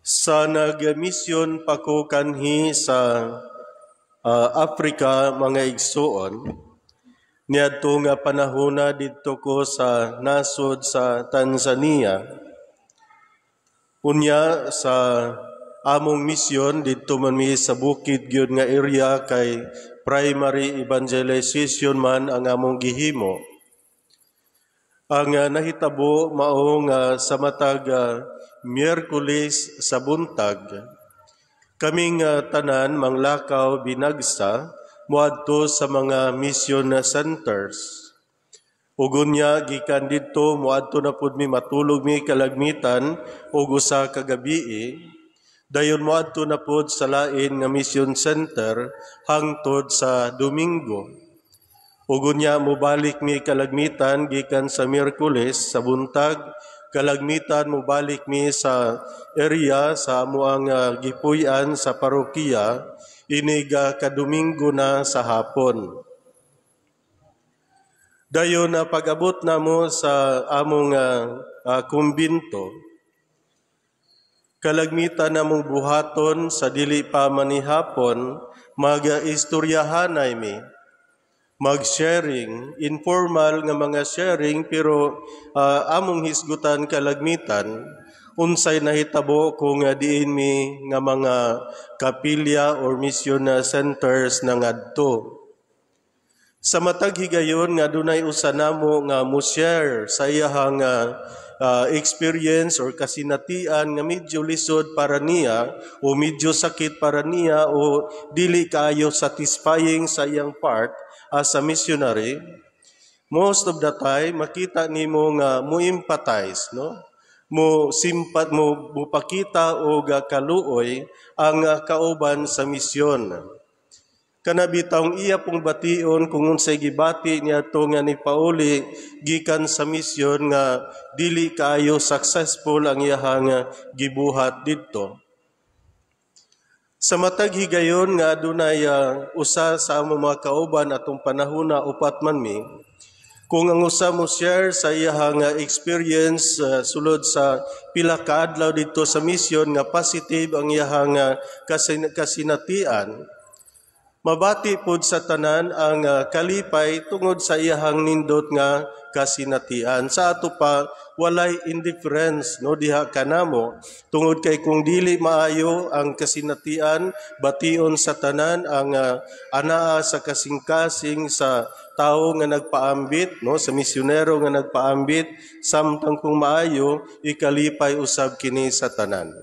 Sa nagmisyon pa ko kanhi sa Africa mga igsuon, niadto nga panahona didto ko sa nasod sa Tanzania. Unya sa among misyon didto man mi sa bukid gyud nga area kay primary evangelization man ang among gihimo. Ang nahitabo mao nga sa matag Miyerkules sa buntag, kaming tanan manglakaw binagsa moadto sa mga mission centers. Ugunya gikan didto moadto na pud mi matulog mi kalagmitan ug usa ka gabi. Dayon moadto na pud sa lain nga mission center hangtod sa Domingo. Ugunya mobalik mi kalagmitan gikan sa Miyerkules sa buntag, kalagmitan mobalik mi sa area sa amuang gipuy-an sa parokya iniga kadomingo na sa hapon. Dayon pag-abot namo sa among kumbinto, kalagmitan namong buhaton sa dili pa manihapon, mag-istoryahanay mi, mag-sharing, informal nga mga sharing, pero among hisgutan kalagmitan, unsay nahitabo kung diin mi nga mga kapilya or mission centers na ngadto. Sa matag higayon nga dunay usa namo nga mo-share sa iyahang experience or kasinatian nga medyo lisod para niya o medyo sakit para niya o dili kaayo satisfying sa iyang part as a missionary. Most of the time makita nimo nga mo empathize, no? Mo pakita og kaluoy ang kauban sa misyon. Kanabitang iya pong bation kung unsay gibati niya to nga ni Pauli gikan sa misyon nga dili kaayo successful ang iyahang gibuhat didto. Sa matag higayon nga adunay usa sa among mga kauban atong panahona upat man mi, kung ang usa mo share sa iyahang experience sulod sa pila ka adlaw didto sa misyon nga positive ang iyahang kasinatian, mabati pod sa tanan ang kalipay tungod sa iyahang nindot nga kasinatian. Sa ato pa walay indifference no diha kanamo tungod kay kung dili maayo ang kasinatian, bation sa tanan ang anaa sa kasing-kasing sa tao nga nagpaambit, no, sa misyonero nga nagpaambit, samtang kung maayo ikalipay usab kini sa tanan.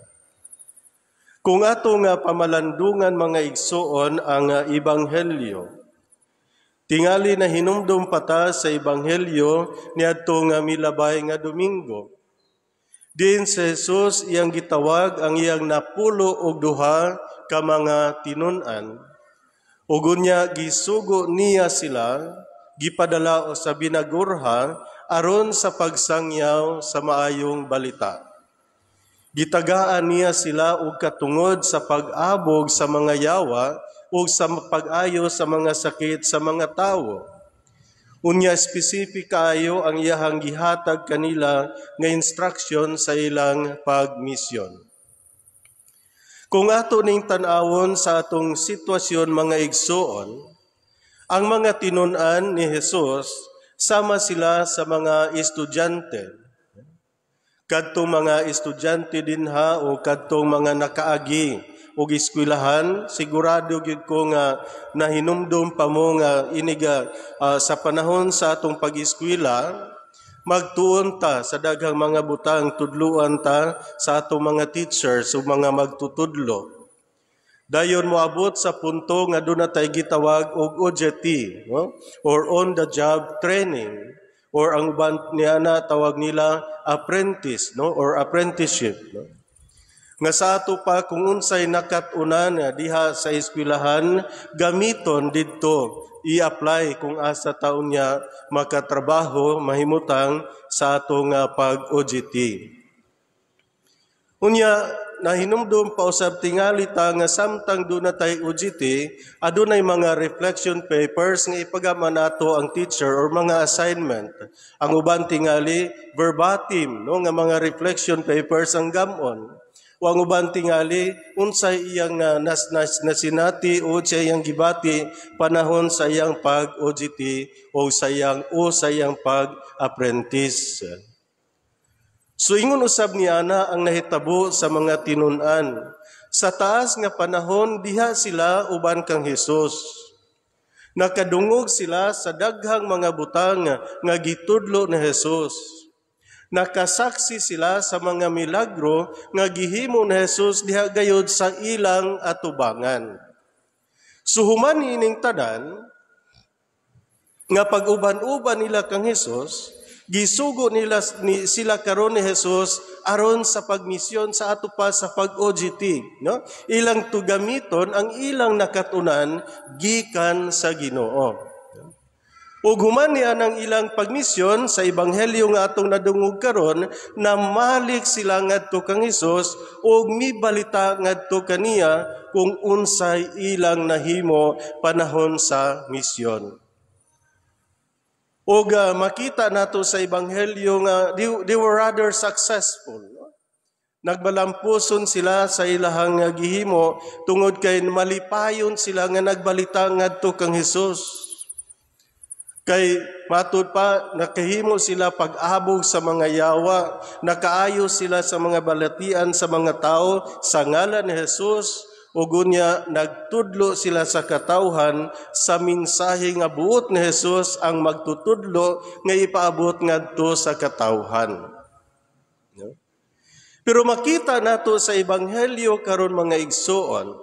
Kung ato nga pamalandungan mga igsuon ang ebanghelyo, tingali na hinumdum pata sa ebanghelyo niadto nga milabay nga Domingo. Din si Jesus iyang gitawag ang iyang 12 ka mga tinun-an. Ugunya gisugo niya sila, gipadala sa binagurha aron sa pagsangyaw sa maayong balita. Gitagaan niya sila og katungod sa pag-abog sa mga yawa ug sa pag-ayo sa mga sakit sa mga tawo. Unya specific kaayo ang iyahang gihatag kanila nga instruction sa ilang pagmisyon. Kung ato ning tan-awon sa atong sitwasyon mga igsuon, ang mga tinun-an ni Jesus sama sila sa mga estudyante. Kadtong mga estudyante dinha o kadtong mga nakaagi og eskwelahan, sigurado gyud ko nga nahinumdum pa mo nga iniga sa panahon sa atong pag-eskwela, magtuon ta sa daghang mga butang, tudluan ta sa atong mga teachers o mga magtutudlo. Dayon moabot sa punto nga doon na tayo gitawag og OJT, no? Or on the job training, or ang uban niya na tawag nila apprentice, no? Or apprenticeship, no? Nga sa ato pa kung unsay nakatunan diha sa eskwelahan, gamiton didto i-apply kung asa taon niya makatrabaho mahimutang sa atong pag-OJT. Unya nahinumdum pa usab tingali ta nga samtang doon na tayo OJT, adunay mga reflection papers nga ipagaman nato ang teacher or mga assignment. Ang uban tingali verbatim, no, nga mga reflection papers ang gamon. Wang uban tingali, unsay iyang nasinati o sa iyang gibati panahon sa iyang pag-OJT o sa iyang pag-apprentice. So ingon usab ni ana ang nahitabo sa mga tinun-an. Sa taas nga panahon, diha sila uban kang Hesus. Nakadungog sila sa daghang mga butang nga gitudlo ni Hesus. Nakasaksi sila sa mga milagro nga gihimo ni Hesus diha gayud sa ilang atubangan. So human ining tanan nga pag-uban-uban nila kang Hesus, gisugo nila sila karon ni Hesus aron sa pagmisyon sa ato pa sa pag-OJT, no? Ilang tugamiton ang ilang nakatunan gikan sa Ginoo. Ug human niya ng ilang pagmisyon sa ebanghelyo nga atong nadungog karon, na malik sila ngadto kang Hesus ug mibalita ngadto kaniya kung unsay ilang nahimo panahon sa misyon. Ug makita nato sa ebanghelyo nga they were rather successful. No? Nagbalampuson sila sa ilahang gihimo tungod kay malipayon sila nga nagbalita ngadto kang Hesus. Kay matud pa, nakahimo sila pag-abog sa mga yawa, nakaayo sila sa mga balatian sa mga tao sa ngalan ni Hesus, ug unya nagtudlo sila sa katawhan sa mensahe nga buot ni Hesus ang magtutudlo nga ipaabot ngadto sa katawhan. Pero makita nato sa ebanghelyo karon mga igsoon,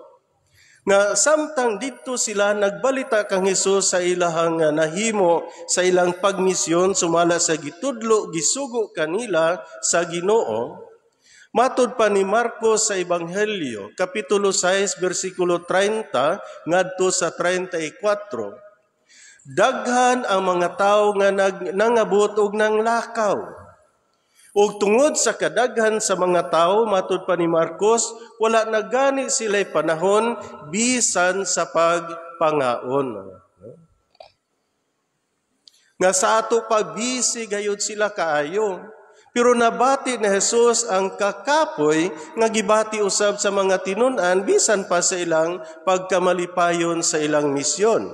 nga samtang dito sila nagbalita kang Hesus sa ilahang nahimo sa ilang pagmisyon sumala sa gitudlo gisugo kanila sa Ginoo. Matud pa ni Marcos sa ebanghelyo kapitulo 6 bersikulo 30 ngadto sa 34. Daghan ang mga tawo nga nangabot og nanglakaw. Ug tungod sa kadaghan sa mga tao, matud pa ni Marcos, wala na gani sila'y panahon bisan sa pagpangaon. Nga sa ato pa busy gayud sila kaayo. Pero nabati ni Hesus ang kakapoy nga gibati usab sa mga tinun-an bisan pa sa ilang pagkamalipayon sa ilang misyon.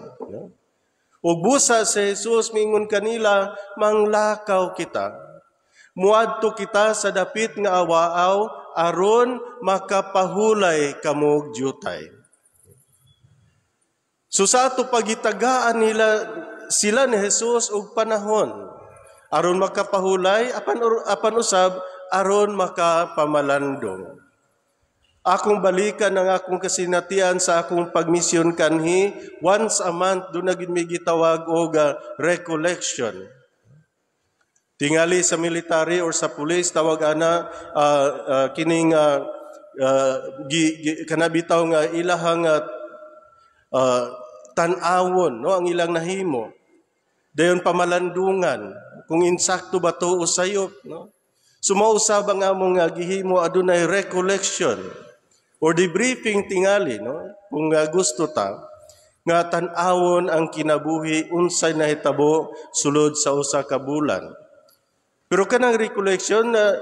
Ug busa sa Hesus mingon kanila, manglakaw kita. Muadto kita sa dapit nga awaaw aron makapahulay kamog jutay. So sa ato pagitagaan nila sila ni Hesus og panahon aron makapahulay apan usab aron makapamalandong. Akong balikan ang akong kasinatian sa akong pagmisyon kanhi, once a month do na gid mi gitawag og recollection. Tingali sa military or sa police tawag ana kining kanabitaw nga ilahang tan-awon, no, ang ilang nahimo. Dayon pamalandungan kung insakto ba to o sayop, no. Sumausab ang among gihimo adunay recollection or debriefing tingali, no, kung gusto ta nga tan-awon ang kinabuhi unsay nahitabo sulod sa usa ka bulan. Pero kanang recollection na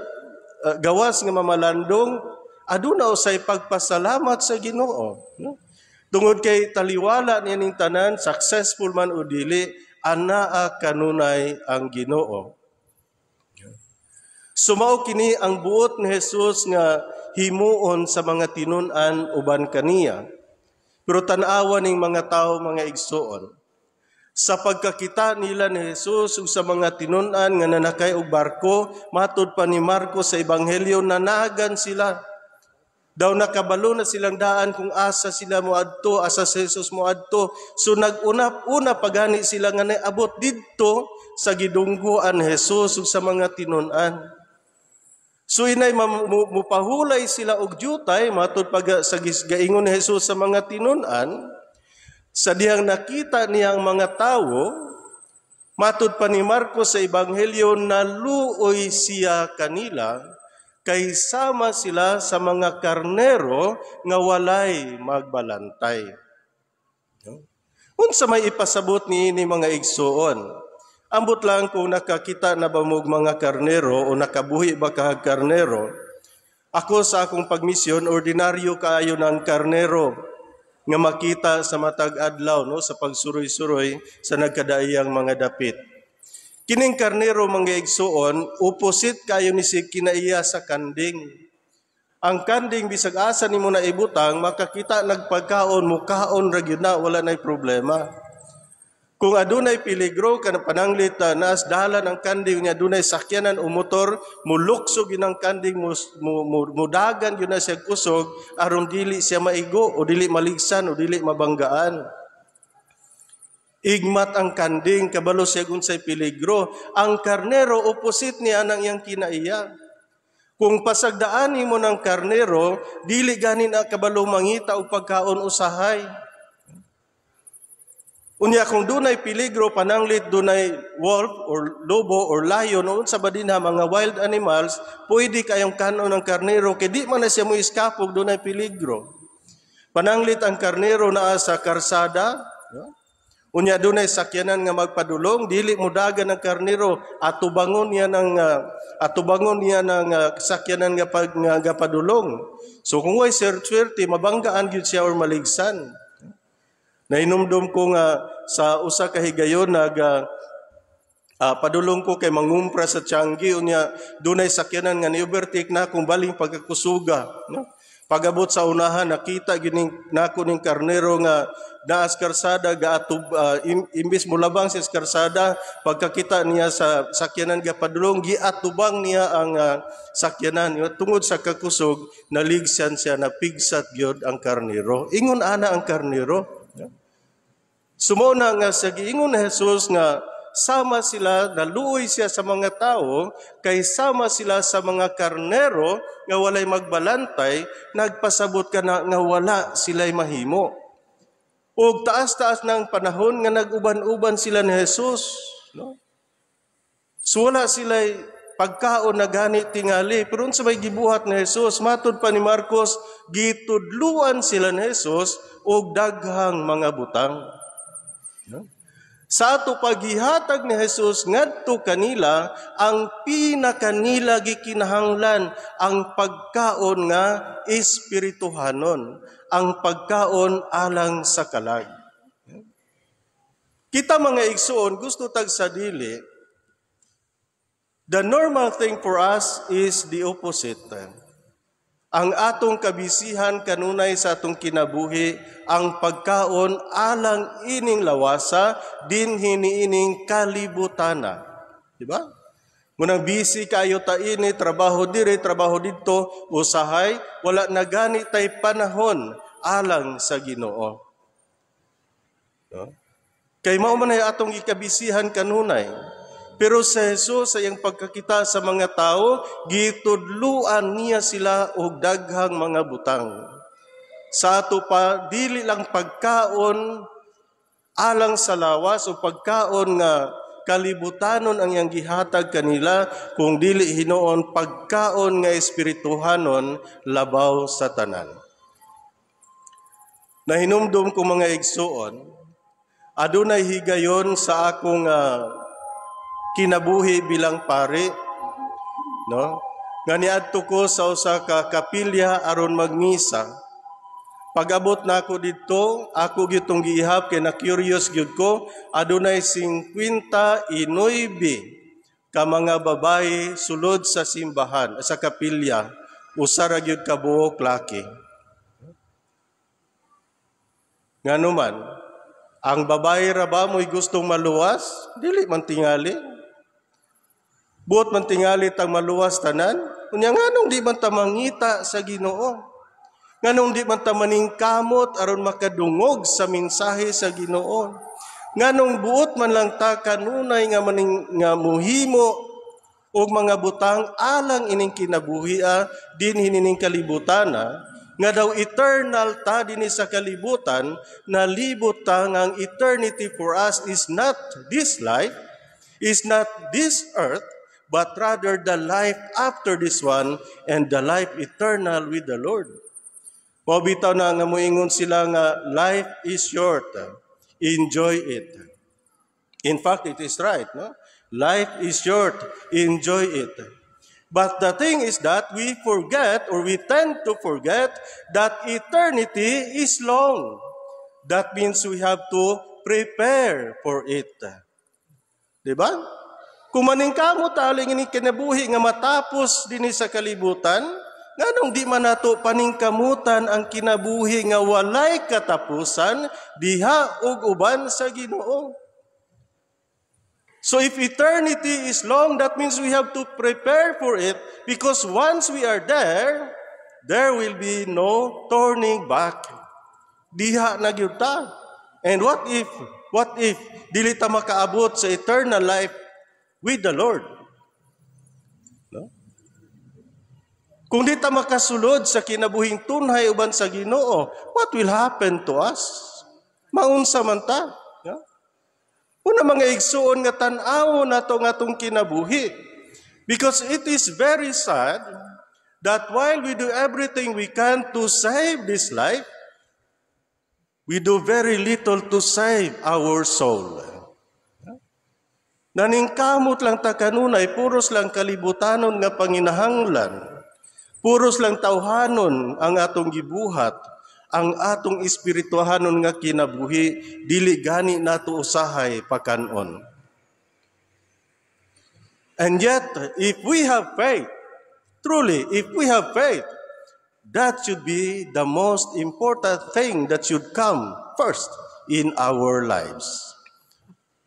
gawas nga mamalandong, aduna usay pagpasalamat sa Ginoo. No? Tungod kay taliwala nining tanan, successful man o dili, anaa kanunay ang Ginoo. Sumao kini ang buot ni Hesus nga himuon sa mga tinun-an uban kaniya. Pero tan-awa ning mga tawo mga igsoon. Sa pagkakita nila ni Hesus ug sa mga tinun-an nga nanakay og barko, matud pa ni Marcos sa ebanghelyo nanagan sila. Daw nakabalo na silang daan kung asa sila moadto, asa si Hesus moadto. So nag-una pagani sila nga naabot didto sa gidunggoan ni Hesus ug sa mga tinun-an. So inay mupahulay sila og jutay matud pag sa gaingon ni Hesus sa mga tinun-an. Sa diyang nakita niyang mga tawo, matud pa ni Marcos sa ebanghelyo, naluoy siya kanila, kay sama sila sa mga karnero nga walay magbalantay. Unsa may ipasabot ni mga igsoon? Ambot lang kung nakakita na ba mog mga karnero o nakabuhi ba ka karnero, Ako sa akong pagmisyon, ordinaryo kaayo ng karnero nga makita sa matag adlaw no sa pagsuroy-suroy sa nagkadaiyang mga dapit. Kining karnero mga igsuon, opposite kayo ni si kinaiya sa kanding. Ang kanding bisag asa nimo na ibutang makakita nagpagkaon mukaon ra gyud na wala nay problema. Kung adunay peligro kana pananglit naas dalan ang kanding nya adunay sakyanan o motor muluksog yun ang kanding mudagan yun na siya kusog aron dili siya maigo o dili maligsan o dili mabanggaan. Igmat ang kanding kabalo siya unsay peligro. Ang karnero opposite niya nang iyang kinaiya. Kung pasagdaan mo ng karnero dili ganin kabalo mangita og pagkaon usahay. Unya kung dunay peligro pananglit dunay wolf or lobo or lion o sa badinha mga wild animals, pwede kayong kanon ng karnero kay di man na siya mo iskapog dunay peligro. Pananglit ang karnero naa sa karsada, unya dunay sakyanan nga magpadulong, dili mudagan ang karnero atubangon niya ng sakyanan nga padulong. So kung way swerte mabanggaan gyud siya or maligsan. Nainumdum ko nga sa usa ka higayon padulong ko kay mangumpra sa Tianggi unya dunay sakyanan nga ni-overtake na akong baling pagkakusuga no? Pagabot sa unahan nakita gining nako ning karnero nga naas karsada imbis mulabang sa karsada pagkakita niya sa sakyanan nga padulong giatubang niya ang sakyanan tungod sa kakusog naligsan siya napigsat gyud ang karnero. Ingon ana ang karnero. Sumuna nga sa giingon ni Jesus nga sama sila, naluoy siya sa mga tao, kay sama sila sa mga karnero nga walay magbalantay, nagpasabot ka na nga wala sila'y mahimo. O taas-taas ng panahon nga nag-uban-uban sila ni Jesus. No? So wala sila'y pagkaon na gani tingali. Pero sa may gibuhat ni Jesus, matod pa ni Marcos, gitudluan sila ni Jesus o daghang mga butang. No? Sa ato paghihatag ni Jesus ngadto kanila ang pinakanila gikinahanglan ang pagkaon nga espirituhanon, ang pagkaon alang sa kalag. Kita mga igsoon gusto tag sa dili, the normal thing for us is the opposite. Ang atong kabisihan kanunay sa atong kinabuhi, ang pagkaon alang ining lawasa, dinhi niining kalibutana. Diba? Munang busy kayo ta ini, trabaho dire, trabaho dito, usahay, wala na gani tay panahon alang sa Ginoo. No? Kay mao man ay atong ikabisihan kanunay. Pero sa Jesus sa iyang pagkakita sa mga tao, gitudluan niya sila og daghang mga butang. Sa ato pa, dili lang pagkaon alang sa lawas o pagkaon nga kalibutanon ang iyang gihatag kanila, kung dili hinoon pagkaon nga espirituhanon labaw sa tanan. Nahinumdum ko mga igsuon, adunay higayon sa akong kinabuhi bilang pare, no? Nga niadto ko sa usa ka kapilya aron magmisa. Pag-abot na ako dito, ako gyutong giihap kay na curious gyud ko, adunay 59 ka mga babae sulod sa simbahan, sa kapilya, usa ra gyud ka buok laki. Nganuman, ang babae ra ba mo'y gustong maluwas? Dili man tingali. Buot man tingali tang maluwas tanan, unya nganong di man ta mangita sa Ginoo? Nganong di man ta maningkamot aron makadungog sa mensahe sa Ginoo? Nganong buot man lang ta kanunay nga muhimo og mga butang alang ining kinabuhia din hinining kalibutana, nga daw eternal ta dinhi sa kalibutan, na libot ta nga ang eternity for us is not this life, is not this earth, but rather the life after this one and the life eternal with the Lord. Mabitaw na nga moingon sila nga life is short, enjoy it. In fact, it is right, no? Life is short, enjoy it. But the thing is that we forget, or we tend to forget, that eternity is long. That means we have to prepare for it. Diba? Kung maningkamot aling ini kinabuhi nga matapos din sa kalibutan, nganong di man nato paningkamutan ang kinabuhi nga walay katapusan diha ug uban sa Ginoo. So if eternity is long, that means we have to prepare for it, because once we are there, there will be no turning back. Diha na gyud ta. And what if dili ta makaabot sa eternal life with the Lord? No? Kung di ta makasulod sa kinabuhing tunhay uban sa Ginoo, what will happen to us? Maunsa man ta? No? Una mga igsuon nga tan-aw nato nga atong kinabuhi. Because it is very sad that while we do everything we can to save this life, we do very little to save our soul. Naningkamot lang ta kanunay, puros lang kalibutanon nga panginahanglan. Puros lang tawhanon ang atong gibuhat, ang atong espirituhanon nga kinabuhi, dili gani nato usahay pakanon. And yet, if we have faith, truly, if we have faith, that should be the most important thing that should come first in our lives.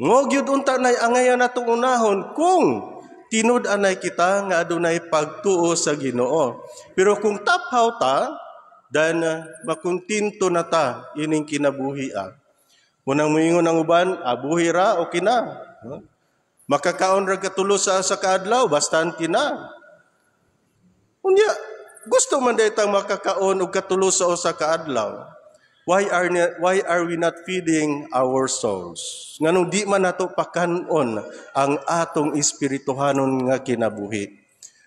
Ngog yun unta na'y angayan natong unahon kung tinud-anay kita nga adunay pagtuo sa Ginoo. Pero kung taphaw ta, then makuntinto na ta ining kinabuhi. Munang moingon ang uban, buhi ra o kina. Makakaon ra katulo sa kaadlaw, bastan kina. Unya, gusto man daytang makakaon og katulo sa usa ka adlaw. Why are we not feeding our souls? Nganong di man nato pakanon ang atong espirituhanon nga kinabuhi.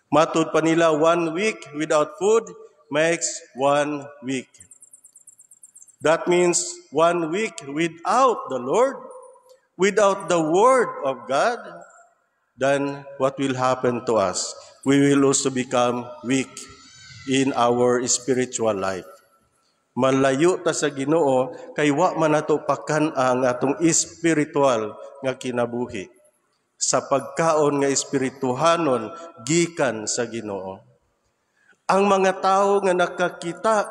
Matud pa nila, 1 week without food makes 1 week. That means 1 week without the Lord, without the Word of God, then what will happen to us? We will also become weak in our spiritual life. Malayo ta sa Ginoo, kay wa man nato pakan ang atong spiritual nga kinabuhi sa pagkaon nga espirituhanon gikan sa Ginoo. Ang mga tawo nga nakakita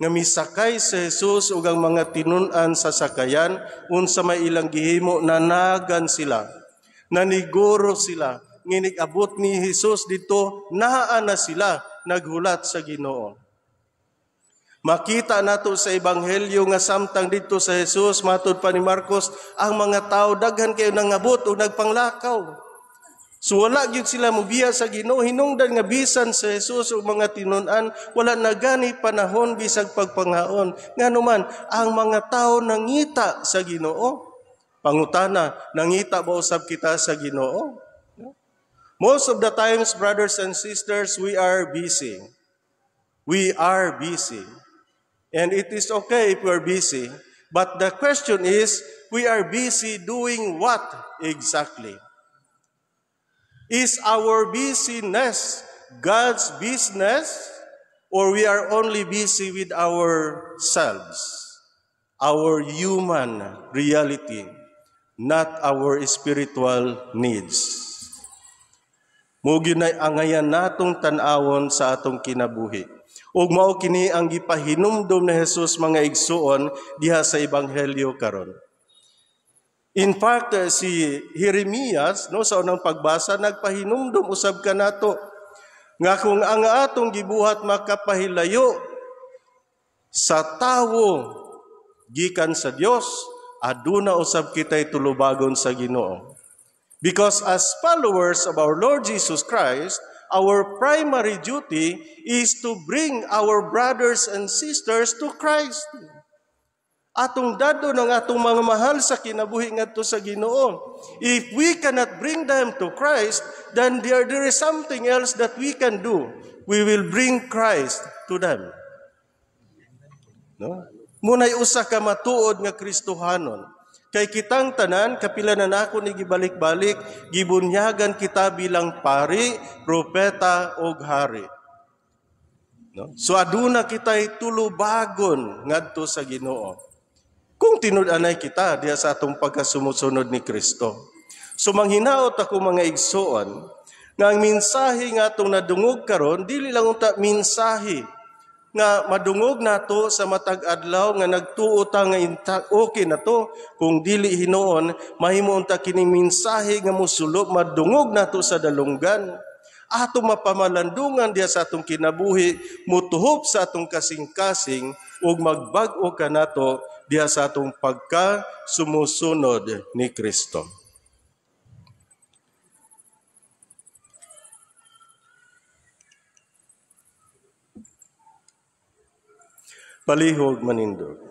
nga misakay sa Jesus ug ang mga tinun-an sa sakayan, unsa may ilang gihimo, nanagan sila, naniguro sila, nginig abot ni Jesus dito, naa na sila naghulat sa Ginoo. Makita nato sa ebanghelyo nga samtang dito sa Jesus, matud pa ni Marcos, ang mga tao daghan kayo nangabot o nagpanglakaw. So wala gyud sila mobiya sa Ginoo, hinungdan nga bisan sa Jesus o mga tinun-an, wala na gani panahon bisag pagpangaon. Nganuman ang mga tao nangita sa Ginoo. Pangutana, nangita ba usab kita sa Ginoo? Most of the times, brothers and sisters, we are busy. We are busy. And it is okay if we are busy. But the question is, we are busy doing what exactly? Is our busyness God's business, or we are only busy with ourselves, our human reality, not our spiritual needs? Mugi na'y angayan natong tan-awon sa atong kinabuhi. Ug mao kini ang gipahinumdom ni Jesus mga igsuon diha sa ebanghelyo karon. In fact, si Jeremias, sa unang pagbasa, nagpahinumdum usab kanato nga kung ang atong gibuhat makapahilayo sa tawo gikan sa Dios, aduna usab kitay tulubagon sa Ginoo. Because as followers of our Lord Jesus Christ, our primary duty is to bring our brothers and sisters to Christ. Atong dado ng atong mga mahal sa kinabuhi ngadto sa Ginoo. If we cannot bring them to Christ, then there is something else that we can do. We will bring Christ to them. No? Muna'y usa ka matuod nga Kristohanon. Kay kitang tanan, kapila na nako ni gibalik-balik, gibunyagan kita bilang pari, propeta, o hari. No? So aduna kita'y tulubagon ngadto sa Ginoo. Kung tinud-anay kita diya sa atong pagkasumusunod ni Kristo. So manghinaot ako mga igsoon, nga ang mensahe nga atong nadungog karon dili lang unta mensahe nga madungog nato sa matag adlaw nga nagtuo ta nga okay na to, kung dili hinuon mahimo unta kini mensahe nga mosulod madungog nato sa dalunggan, ato mapamalandungan diya sa atong kinabuhi, mutuhop sa atong kasing-kasing ug magbag-o kanato diya sa atong pagka sumusunod ni Kristo. Palihog manindog.